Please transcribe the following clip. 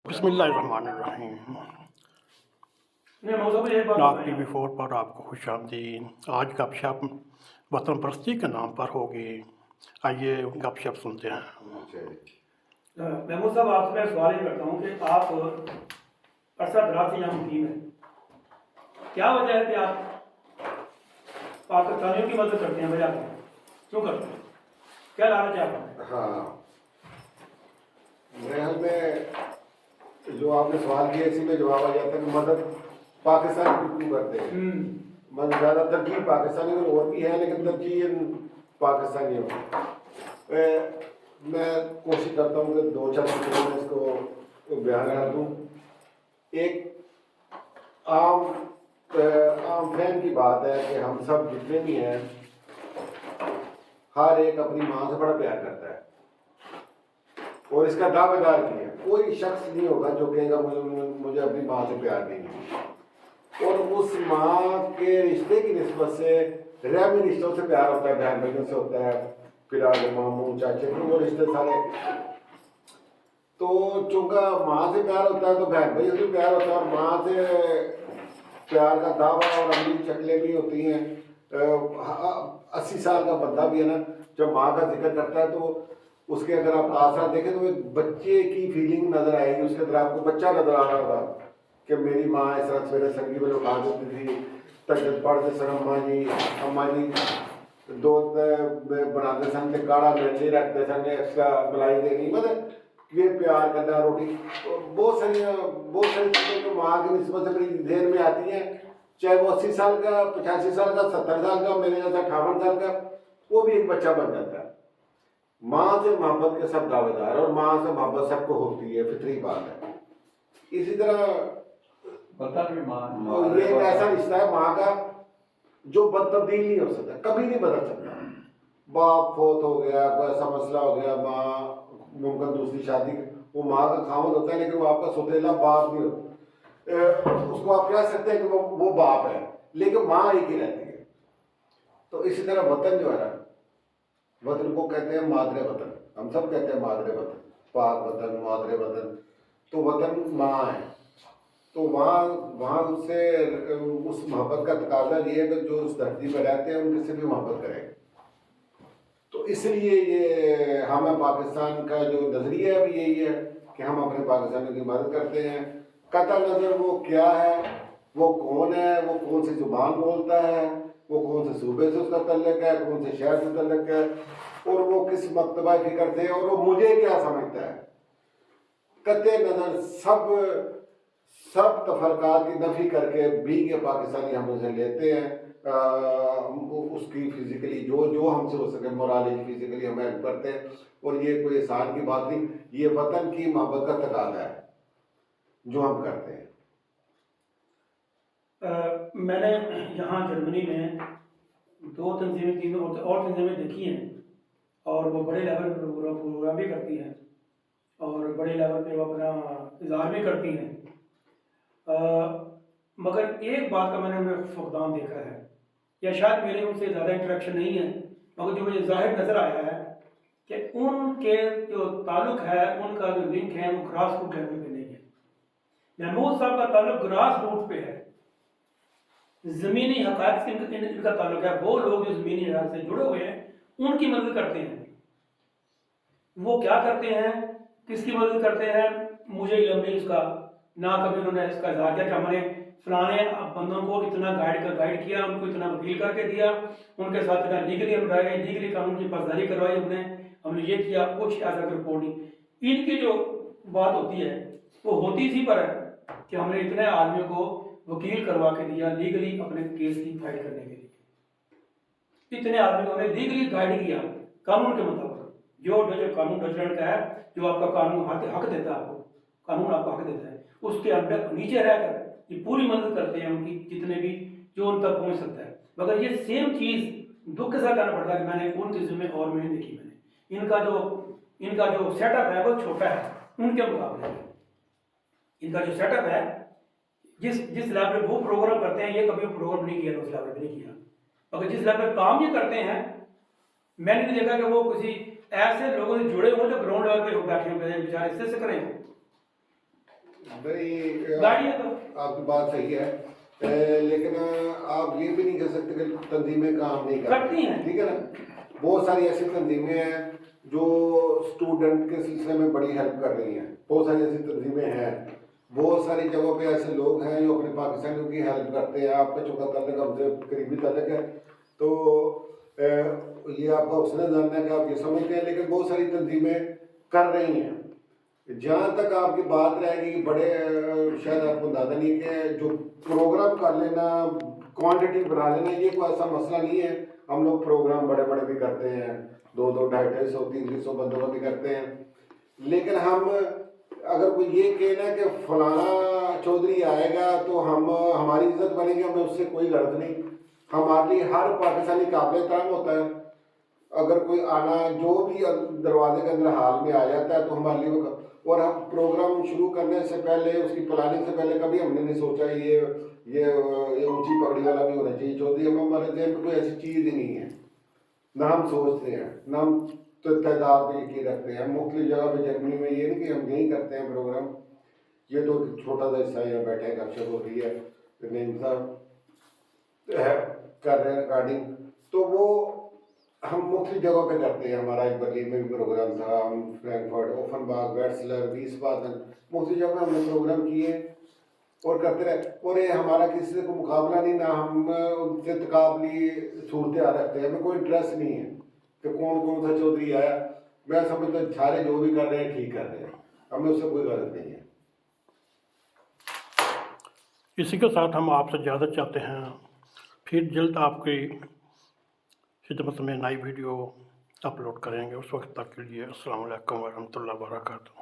बिस्मिल्लाहिर्रहमानिर्रहीम। नाग T V 4 पर आपको खुश आमदीद। आज गपशप वतन परस्ती के नाम पर होगी। आइए गपशप सुनते हैं। महमूद साहब, आपसे मैं सवाल ये करता हूँ कि आप अरसा दराज से यहाँ मुकीम है, क्या वजह है कि आप पाकिस्तानियों की मदद करते हैं? वजह क्यों करते हैं? क्या लालच है आपको? हाँ, मेरे ख्याल में जो आपने सवाल किया इसी में जवाब आ जाता है कि मदद पाकिस्तान क्यों करते हैं। मतलब ज़्यादा तरजीह पाकिस्तानी और भी है, लेकिन तरजीह पाकिस्तानियों मैं कोशिश करता हूँ कि 2-4 मिनटों में इसको बयान कर दूँ। एक आम फैन की बात है कि हम सब जितने भी हैं, हर एक अपनी माँ से बड़ा प्यार करता है और इसका दावेदार भी है। कोई शख्स नहीं होगा जो कहेगा मुझे अपनी माँ से प्यार नहीं है। और उस माँ के रिश्ते की निस्बत से रहमी रिश्तों से प्यार होता है, बहन भाइयों से होता है, फिर आगे मामू चाचे के वो रिश्ते सारे। तो चूंकि माँ से प्यार होता है तो बहन भाइयों से प्यार होता है, और माँ से प्यार का दावा और अमली शक्लें भी होती हैं। 80 साल का बंदा भी है ना, जब माँ का जिक्र करता है तो उसके अगर आप आसरा देखें तो एक बच्चे की फीलिंग नजर आएगी। उसके अंदर आपको बच्चा नजर आ रहा होगा कि मेरी माँ इस तरह सवेरे संगी में उठा देती थी, तजद पढ़ते सर अम्मा जी दूध बनाते सन, काढ़ा मिर्ची रखते सन, एक्स्ट्रा मलाई देनी, मतलब ये प्यार करना, रोटी, बहुत सारी चीज़ें जो माँ की निस्बत से मेरी ध्यान में आती हैं। चाहे वो 80 साल का, 85 साल का, 70 साल का, मेरे जैसा 58 साल का, वो भी एक बच्चा बन जाता है। माँ से मोहब्बत के सब दावेदार, और माँ से मोहब्बत सबको होती है, फितरी बात है। इसी तरह वतन भी माँ, ये एक ऐसा रिश्ता है माँ का जो तब्दील नहीं हो सकता, कभी नहीं बदल सकता। बाप फोत हो गया, कोई ऐसा मसला हो गया, माँ मुमकिन दूसरी शादी, वो माँ का खामद होता है, लेकिन वो आपका सौतेला बाप नहीं होता। उसको आप कह सकते हैं कि वो बाप है, लेकिन माँ एक ही रहती है। तो इसी तरह वतन जो है ना, वतन को कहते हैं मादरे वतन। हम सब कहते हैं मादरे वतन, पाक वतन, मादरे वतन। तो वतन माँ है, तो वहाँ से उस मोहब्बत का तकाजा ये है कि जो उस धरती पर रहते हैं उनसे भी मोहब्बत करें। तो इसलिए ये हमें पाकिस्तान का जो नज़रिया भी यही है कि हम अपने पाकिस्तानियों की मदद करते हैं। कतई नज़र वो क्या है, वो कौन है, वो कौन सी ज़ुबान बोलता है, वो कौन से सूबे से उसका तल्लुक है, कौन से शहर से तल्लुक है, और वो किस मकतबा फिक्र से, और वो मुझे क्या समझता है। कतई नज़र सब तफरकात की नफ़ी करके भी के पाकिस्तानी हम उसे लेते हैं। उसकी फिजिकली जो हमसे हो सके, मोराली फिजिकली हम हेल्प करते हैं, और ये कोई एहसान की बात नहीं, ये वतन की मोहब्बत का तकाजा है जो हम करते हैं। मैंने यहाँ जर्मनी में 2 तंजीमें, 3 और तंजीमें देखी हैं, और वो बड़े लेवल पर प्रोग्राम भी करती हैं और बड़े लेवल पे वो अपना इज़हार भी करती हैं। मगर एक बात का मैंने उनमें फुकदान देखा है, या शायद मेरे उनसे ज़्यादा इंटरेक्शन नहीं है, मगर जो मुझे ज़ाहिर नज़र आया है कि उनके जो ताल्लुक़ है, उनका जो लिंक है, वो ग्रास रूट लेवल पे नहीं है। महमूद साहब का ताल्लुक़ ग्रास रूट पे है, ज़मीनी हक़ाइक़ से इनका ताल्लुक़ है। वो लोग जो ज़मीनी हक़ाइक़ से जुड़े हुए हैं उनकी मदद करते हैं। वो क्या करते हैं, किसकी मदद करते हैं, मुझे इल्म नहीं उसका, ना कभी उन्होंने इसका इज़हार किया कि हमने फलाने बंदों को इतना गाइड किया, उनको इतना वकील करके दिया, उनके साथ इतना लीगली हम रहे, लीगली कानून की पासदारी करवाई हमने ये किया, कुछ ऐसा रिपोर्ट नहीं। इनकी जो बात होती है वो होती इसी पर है कि हमने इतने आदमियों को वकील करवा के दिया लीगली अपने केस की फाइट करने के लिए। इतने आदमी को हमने लीगली गाइड किया कानून के मुताबिक, जो कानून डचलैंड का है, जो आपका कानून हक देता है, आपको कानून आपको हक देता है, उसके अंदर नीचे रहकर ये पूरी मदद करते हैं उनकी, जितने भी जो उन तक पहुंच सकता है। मगर ये सेम चीज़ दुख के साथ कहना पड़ता है कि मैंने उनके ज़िम्मे और मैंने देखी। मैंने इनका जो सेटअप है वो छोटा है उनके मुकाबले में। इनका जो सेटअप है, जिस लेवल पर वो प्रोग्राम करते हैं, ये कभी प्रोग्राम नहीं किया, उस लेवल पर नहीं किया। मगर जिस लेवल पर काम ये करते हैं, मैंने नहीं देखा कि वो किसी ऐसे लोगों से जुड़े हुए जो ग्राउंड लेवल पे बैठे हुए बेचारे इससे करें। नहीं, गाड़ी है तो आपकी बात सही है, लेकिन आप ये भी नहीं कह सकते कि तंजीमें काम नहीं करती हैं। ठीक है ना। बहुत सारी ऐसी तंजीमें हैं जो स्टूडेंट के सिलसिले में बड़ी हेल्प कर रही हैं, बहुत सारी ऐसी तंजीमें हैं, बहुत सारी जगहों पे ऐसे लोग हैं जो अपने पाकिस्तानियों की हेल्प करते हैं। आपका चौका तल्लक हमसे करीबी तल्लक है, तो ये आपका उसने जानना है कि आप ये समझते हैं, लेकिन बहुत सारी तंजीमें कर रही हैं। जहाँ तक आपकी बात रहेगी कि बड़े शायद आपको अंदाजा नहीं है कि जो प्रोग्राम कर लेना, क्वांटिटी बना लेना, ये कोई ऐसा मसला नहीं है। हम लोग प्रोग्राम बड़े बड़े भी करते हैं, 200, 250, 300 बंदों का भी करते हैं, लेकिन हम अगर कोई ये कहना कि फलाना चौधरी आएगा तो हम हमारी इज्जत बनेगी, हमें उससे कोई गर्ज नहीं। हमारे लिए हर पाकिस्तानी काबिल एहतराम होता है। अगर कोई आना जो भी दरवाजे के अंदर हाल में आ जाता है तो हमारे लिए वो, और हम प्रोग्राम शुरू करने से पहले, उसकी प्लानिंग से पहले कभी हमने नहीं सोचा ये ऊंची पगड़ी वाला भी होना चाहिए चौधरी। हम हमारे जेब में कोई ऐसी चीज़ ही नहीं है, ना हम सोचते हैं, ना हम तो तादाद पे यकीन रखते हैं। हम मुख्तलिफ जगह पे जर्मनी में ये नहीं कि हम यहीं करते हैं प्रोग्राम, ये तो छोटा सा हिस्सा यहाँ बैठे गपशप हो रही है, नहीं साहब कर रहे हैं रिकॉर्डिंग, तो वो हम मुख्तलिफ जगहों पे करते हैं। हमारा एक बर्लिन में भी प्रोग्राम था, हम फ्रैंकफर्ट, ओफनबाग, वेट्सलर, विस्बादन, मुख्तलिफ जगह हमने प्रोग्राम किए और करते रहे। और ये हमारा किसी से कोई मुकाबला नहीं, ना हम उनसे तकाबली सूरत रखते हैं। हमें कोई इंटरेस्ट नहीं है कि कौन कौन सा चौधरी आया। मैं समझता हूँ सारे जो भी कर रहे हैं ठीक कर रहे हैं, हमें उससे कोई गलत नहीं है। इसी के साथ हम आपसे इजाज़त चाहते हैं, फिर जल्द आपकी खिदमत में नई वीडियो अपलोड करेंगे। उस वक्त तक के लिए अस्सलाम वालेकुम वरहमतुल्लाहि वबरकातुहू।